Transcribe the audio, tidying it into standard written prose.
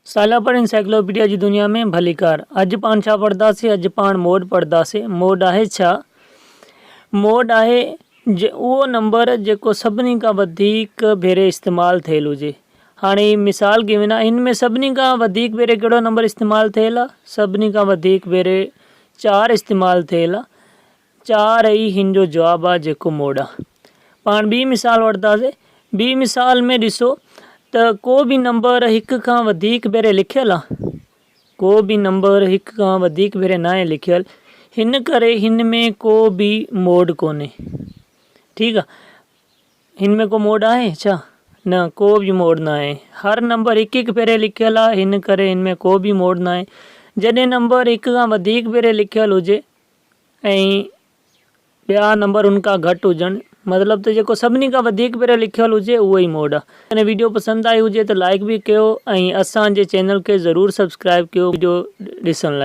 साला पर इंसाइक्लोपीडिया जी दुनिया में भलीकार। अज पाण छा पढ़दासीं? अज पाण मोड पढ़दासीं। मोड आहे छा? मोड आहे उहो नंबर जेको सभिनी खां वधीक भेरे इस्तेमालु थियल हुजे। हाणे मिसाल गिवन आहे, हिन में सभिनी खां वधीक भेरे कहिड़ो नंबर इस्तेमालु थियल आहे? सभिनी खां वधीक भेरे 4 इस्तेमालु थियल आहे। 4 ई हिन जो जवाबु आहे जेको मोड आहे। पाण ॿी मिसाल वठंदासीं। ॿी मिसाल में ॾिसो त को बि नंबर हिक खां वधीक भेरे लिखियलु आहे। को बि नंबर हिक खां वधीक भेरे न आहे लिखियलु, हिन करे हिन में को बि मोड कोन्हे। ठीकु आहे, हिन में को मोड आहे छा? न, को बि मोड न आहे। हर नंबर हिकु हिकु भेरे लिखियलु आहे, हिन करे हिन में को बि मोड न आहे। जॾहिं नंबर हिक खां वधीक भेरे लिखियलु हुजे ऐं ॿिया नंबर उनखां घटि हुजनि, मतिलबु त जेको सभिनी खां वधीक भेरे लिखियलु हुजे उहो ई मोड आहे। अने वीडियो पसंदि आई हुजे त लाइक बि कयो ऐं असांजे चैनल खे ज़रूरु सब्सक्राइब कयो वीडियो ॾिसण लाइ।